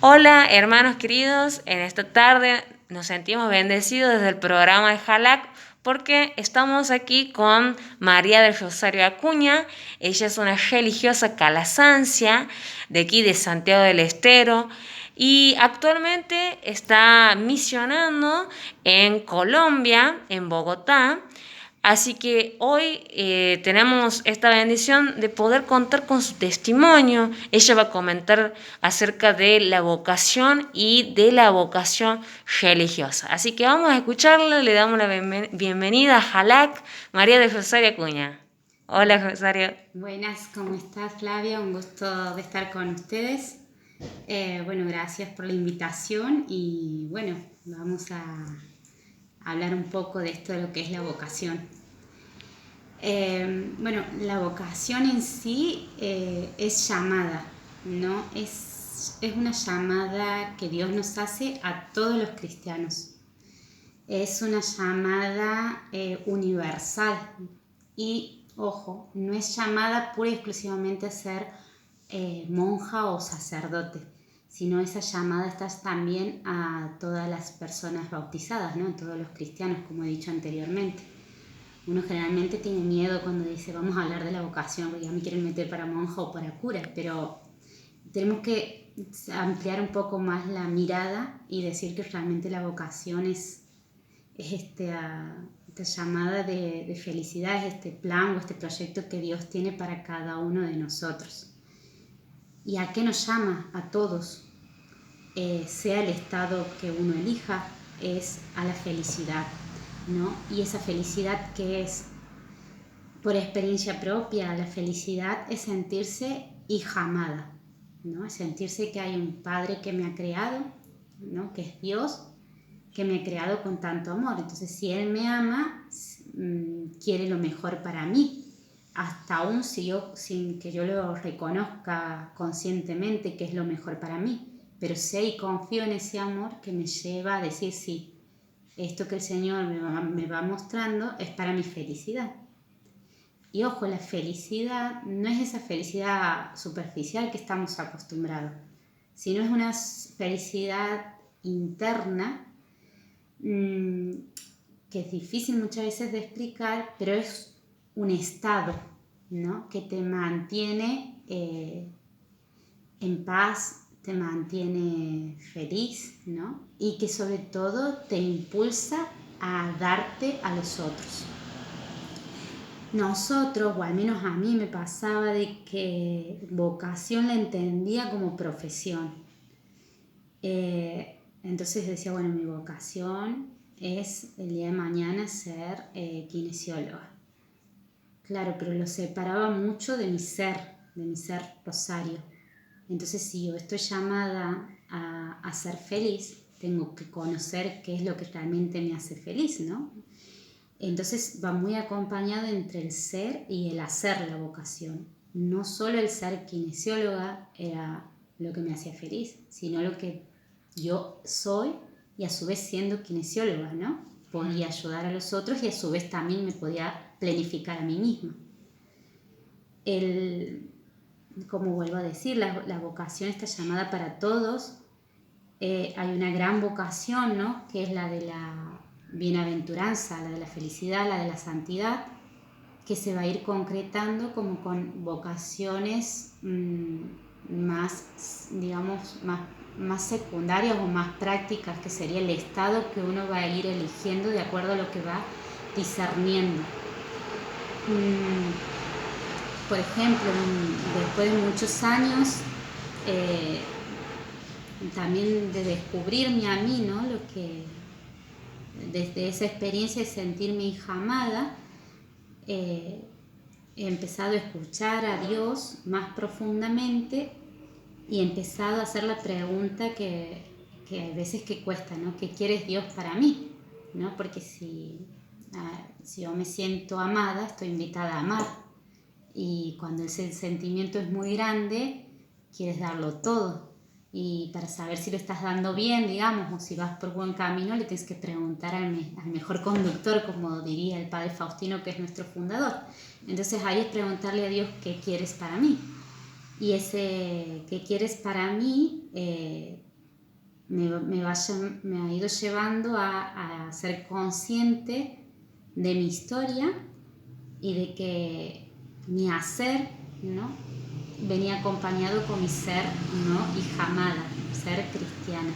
Hola hermanos queridos, en esta tarde nos sentimos bendecidos desde el programa de Jalac porque estamos aquí con María del Rosario Acuña. Ella es una religiosa calasancia de aquí de Santiago del Estero y actualmente está misionando en Colombia, en Bogotá. Así que hoy tenemos esta bendición de poder contar con su testimonio. Ella va a comentar acerca de la vocación y de la vocación religiosa. Así que vamos a escucharla, le damos la bienvenida a Jalac, María de Rosario Acuña. Hola Rosario. Buenas, ¿cómo estás, Flavia? Un gusto de estar con ustedes. Gracias por la invitación y vamos a hablar un poco de esto de lo que es la vocación. La vocación en sí es llamada, ¿no? Es una llamada que Dios nos hace a todos los cristianos. Es una llamada universal y, ojo, no es llamada pura y exclusivamente a ser monja o sacerdote, sino esa llamada está también a todas las personas bautizadas, ¿no? A todos los cristianos, como he dicho anteriormente. Uno generalmente tiene miedo cuando dice vamos a hablar de la vocación, porque ya me quieren meter para monja o para cura, pero tenemos que ampliar un poco más la mirada y decir que realmente la vocación es esta llamada de felicidad, es este plan o este proyecto que Dios tiene para cada uno de nosotros. ¿Y a qué nos llama? A todos, sea el estado que uno elija, es a la felicidad, ¿no? Y esa felicidad que es, por experiencia propia, la felicidad es sentirse hija amada, ¿no? Es sentirse que hay un Padre que me ha creado, ¿no? Que es Dios, que me ha creado con tanto amor. Entonces, si Él me ama, quiere lo mejor para mí. Hasta aún sin que yo lo reconozca conscientemente que es lo mejor para mí. Pero sé y confío en ese amor que me lleva a decir sí, esto que el Señor me va mostrando es para mi felicidad. Y ojo, la felicidad no es esa felicidad superficial que estamos acostumbrados, sino es una felicidad interna que es difícil muchas veces de explicar, pero es un estado, ¿no? Que te mantiene en paz, te mantiene feliz, ¿no? Y que sobre todo te impulsa a darte a los otros. Nosotros, o al menos a mí me pasaba de que vocación la entendía como profesión. Entonces decía, bueno, mi vocación es el día de mañana ser kinesióloga. Claro, pero lo separaba mucho de mi ser Rosario. Entonces, si yo estoy llamada a ser feliz, tengo que conocer qué es lo que realmente me hace feliz, ¿no? Entonces va muy acompañado entre el ser y el hacer la vocación. No solo el ser kinesióloga era lo que me hacía feliz, sino lo que yo soy y a su vez siendo kinesióloga, ¿no? Podía ayudar a los otros y a su vez también me podía planificar a mí misma. Como vuelvo a decir, la vocación está llamada para todos. Hay una gran vocación, ¿no? Que es la de la bienaventuranza, la de la felicidad, la de la santidad, que se va a ir concretando como con vocaciones más, digamos, más secundarias o más prácticas, que sería el estado que uno va a ir eligiendo de acuerdo a lo que va discerniendo. Por ejemplo, después de muchos años, también de descubrirme a mí, ¿no? Lo que desde esa experiencia de sentirme hija amada, he empezado a escuchar a Dios más profundamente y he empezado a hacer la pregunta que a veces que cuesta, ¿no? ¿Qué quieres Dios para mí? ¿No? Porque si yo me siento amada, estoy invitada a amar. Y cuando el sentimiento es muy grande, quieres darlo todo. Y para saber si lo estás dando bien, digamos, o si vas por buen camino, le tienes que preguntar al mejor conductor, como diría el padre Faustino, que es nuestro fundador. Entonces ahí es preguntarle a Dios qué quieres para mí. Y ese qué quieres para mí me ha ido llevando a ser consciente de mi historia y de que mi hacer, ¿no?, venía acompañado con mi ser, ¿no?, hija amada, ser cristiana.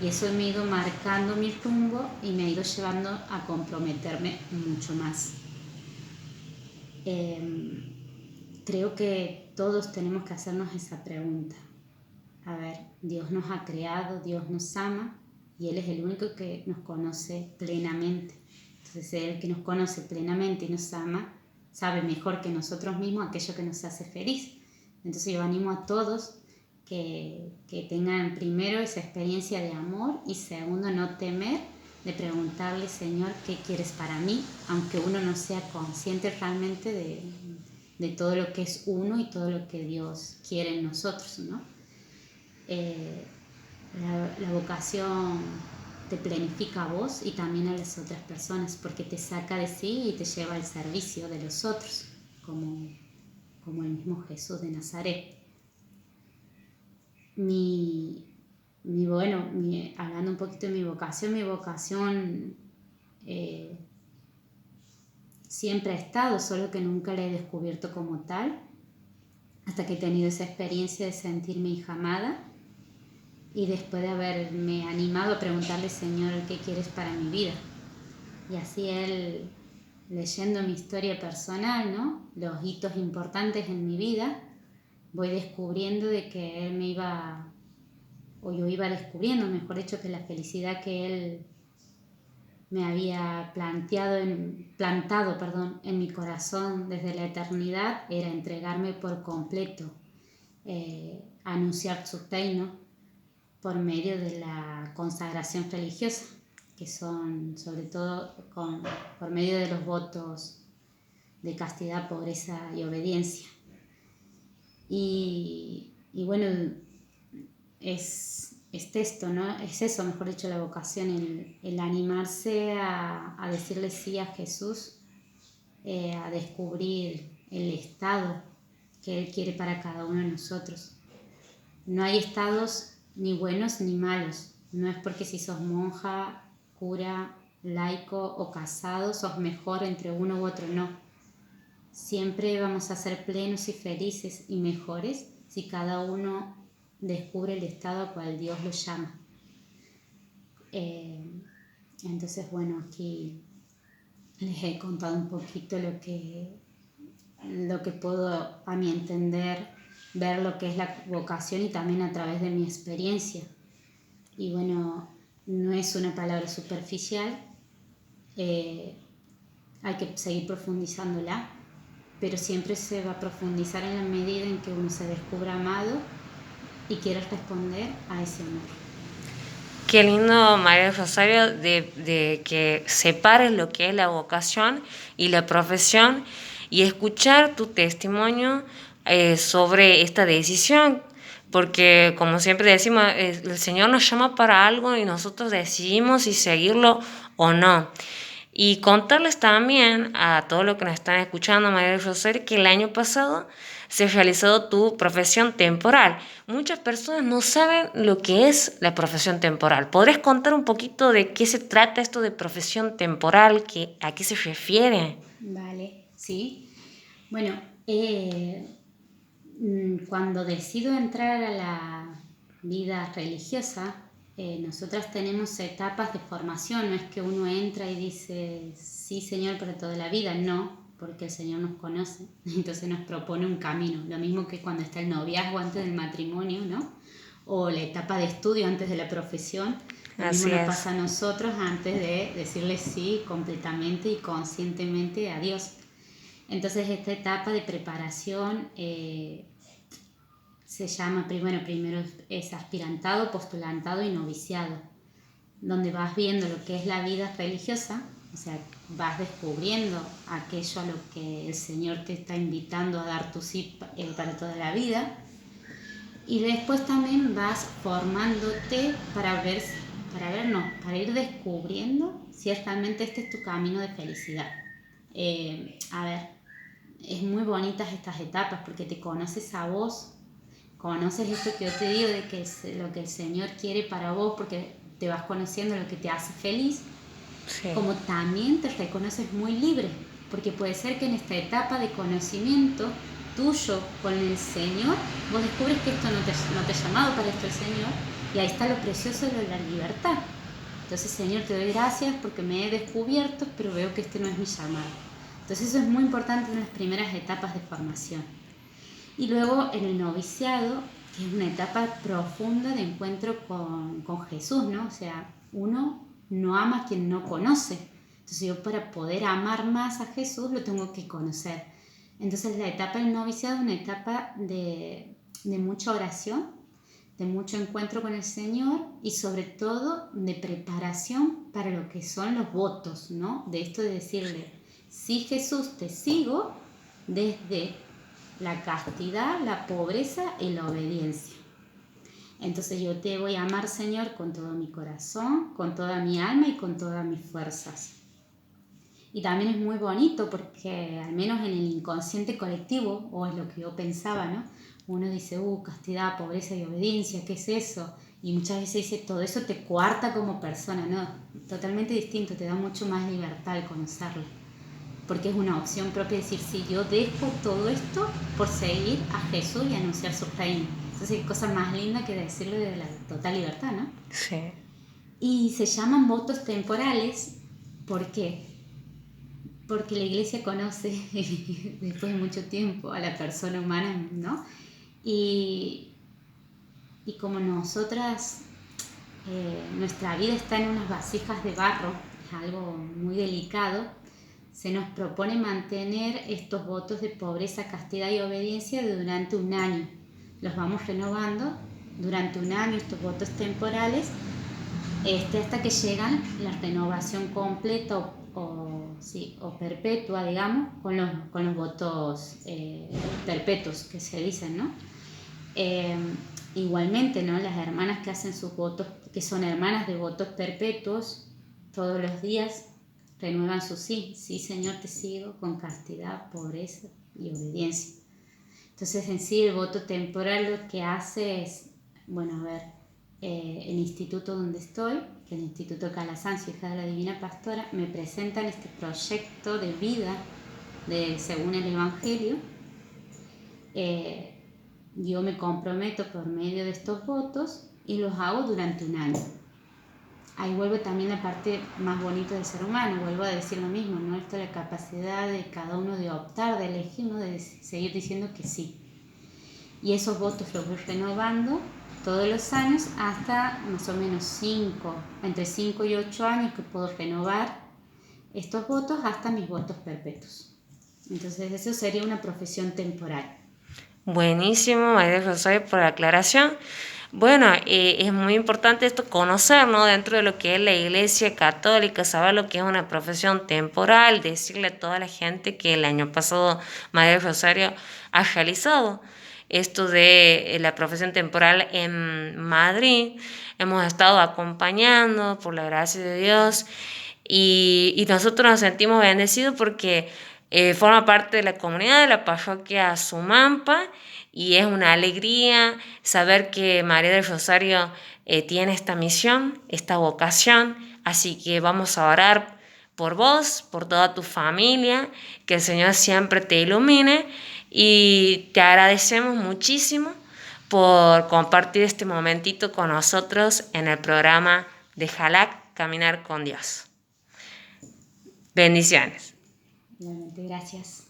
Y eso me ha ido marcando mi rumbo y me ha ido llevando a comprometerme mucho más. Creo que todos tenemos que hacernos esa pregunta. A ver, Dios nos ha creado, Dios nos ama y Él es el único que nos conoce plenamente. Entonces, Él que nos conoce plenamente y nos ama, sabe mejor que nosotros mismos aquello que nos hace feliz. Entonces yo animo a todos que tengan primero esa experiencia de amor y segundo no temer de preguntarle, Señor, ¿qué quieres para mí? Aunque uno no sea consciente realmente de todo lo que es uno y todo lo que Dios quiere en nosotros, ¿no? La vocación te planifica a vos y también a las otras personas porque te saca de sí y te lleva al servicio de los otros, como el mismo Jesús de Nazaret. Hablando un poquito de mi vocación siempre ha estado, solo que nunca la he descubierto como tal, hasta que he tenido esa experiencia de sentirme hija amada y después de haberme animado a preguntarle, Señor, ¿qué quieres para mi vida? Y así Él, leyendo mi historia personal, ¿no?, los hitos importantes en mi vida, voy descubriendo de que Él yo iba descubriendo, mejor dicho, que la felicidad que Él me había plantado en mi corazón desde la eternidad era entregarme por completo, anunciar su reino por medio de la consagración religiosa, que son sobre todo por medio de los votos de castidad, pobreza y obediencia. Y bueno, es esto, ¿no? Es eso, mejor dicho, la vocación, el animarse a decirle sí a Jesús, a descubrir el estado que Él quiere para cada uno de nosotros. No hay estados ni buenos ni malos. No es porque si sos monja, cura, laico o casado sos mejor entre uno u otro, no. Siempre vamos a ser plenos y felices y mejores si cada uno descubre el estado a cual Dios lo llama. Entonces, bueno, aquí les he contado un poquito lo que puedo, a mi entender, ver lo que es la vocación y también a través de mi experiencia. Y bueno, no es una palabra superficial, hay que seguir profundizándola, pero siempre se va a profundizar en la medida en que uno se descubra amado y quiera responder a ese amor. Qué lindo, María del Rosario, de que separes lo que es la vocación y la profesión y escuchar tu testimonio sobre esta decisión, porque como siempre decimos, el Señor nos llama para algo y nosotros decidimos si seguirlo o no. Y contarles también a todos los que nos están escuchando, María del Rosario, que el año pasado se realizó tu profesión temporal. Muchas personas no saben lo que es la profesión temporal. ¿Podrías contar un poquito de qué se trata esto de profesión temporal? ¿A qué se refiere? Vale, sí. Bueno, cuando decido entrar a la vida religiosa, nosotras tenemos etapas de formación, no es que uno entra y dice, sí Señor, para toda la vida, no, porque el Señor nos conoce, entonces nos propone un camino, lo mismo que cuando está el noviazgo antes del matrimonio, ¿no? O la etapa de estudio antes de la profesión, lo mismo nos pasa a nosotros antes de decirle sí completamente y conscientemente a Dios. Entonces esta etapa de preparación se llama, primero es aspirantado, postulantado y noviciado, donde vas viendo lo que es la vida religiosa, o sea, vas descubriendo aquello a lo que el Señor te está invitando a dar tu sí para toda la vida, y después también vas formándote para ir descubriendo si realmente este es tu camino de felicidad. Es muy bonitas estas etapas porque te conoces a vos conoces esto que yo te digo, de que es lo que el Señor quiere para vos, porque te vas conociendo lo que te hace feliz, Sí. como también te reconoces muy libre, porque puede ser que en esta etapa de conocimiento tuyo con el Señor, vos descubres que esto no te ha llamado para esto el Señor, y ahí está lo precioso de la libertad. Entonces, Señor, te doy gracias porque me he descubierto, pero veo que este no es mi llamado. Entonces, eso es muy importante en las primeras etapas de formación. Y luego en el noviciado, que es una etapa profunda de encuentro con Jesús, ¿no? O sea, uno no ama a quien no conoce. Entonces yo para poder amar más a Jesús lo tengo que conocer. Entonces la etapa del noviciado es una etapa de mucha oración, de mucho encuentro con el Señor y sobre todo de preparación para lo que son los votos, ¿no? De esto de decirle, sí Jesús, te sigo desde la castidad, la pobreza y la obediencia. Entonces yo te voy a amar, Señor, con todo mi corazón, con toda mi alma y con todas mis fuerzas. Y también es muy bonito porque al menos en el inconsciente colectivo, o es lo que yo pensaba, ¿no? Uno dice, castidad, pobreza y obediencia, ¿qué es eso? Y muchas veces dice, todo eso te coarta como persona, ¿no? Totalmente distinto, te da mucho más libertad al conocerlo. Porque es una opción propia decir, sí, yo dejo todo esto por seguir a Jesús y anunciar su reino. Entonces, qué cosa más linda que decirlo de la total libertad, ¿no? Sí. Y se llaman votos temporales, ¿por qué? Porque la iglesia conoce después de mucho tiempo a la persona humana, ¿no? Y como nosotras, nuestra vida está en unas vasijas de barro, es algo muy delicado, se nos propone mantener estos votos de pobreza, castidad y obediencia durante un año. Los vamos renovando durante un año, estos votos temporales, hasta que llegan la renovación completa o perpetua, digamos, con los votos perpetuos que se dicen, ¿no? Igualmente, ¿no? Las hermanas que hacen sus votos, que son hermanas de votos perpetuos, todos los días renuevan su sí. Sí, Señor, te sigo con castidad, pobreza y obediencia. Entonces, en sí, el voto temporal lo que hace es, bueno, a ver, el instituto donde estoy, que es el Instituto Calasancio, hija de la Divina Pastora, me presentan este proyecto de vida según el Evangelio. Yo me comprometo por medio de estos votos y los hago durante un año. Ahí vuelve también la parte más bonita del ser humano, vuelvo a decir lo mismo, ¿no? Esto es la capacidad de cada uno de optar, de elegir, ¿no? De seguir diciendo que sí. Y esos votos los voy renovando todos los años hasta más o menos entre 5 y 8 años que puedo renovar estos votos hasta mis votos perpetuos. Entonces eso sería una profesión temporal. Buenísimo, María del Rosario, por la aclaración. Bueno, es muy importante esto conocer, ¿no? Dentro de lo que es la Iglesia Católica, saber lo que es una profesión temporal, decirle a toda la gente que el año pasado María del Rosario ha realizado esto de la profesión temporal en Madrid. Hemos estado acompañando por la gracia de Dios y nosotros nos sentimos bendecidos porque forma parte de la comunidad de la parroquia Sumampa y es una alegría saber que María del Rosario tiene esta misión, esta vocación, así que vamos a orar por vos, por toda tu familia, que el Señor siempre te ilumine y te agradecemos muchísimo por compartir este momentito con nosotros en el programa de Jalak, Caminar con Dios. Bendiciones. Realmente, gracias.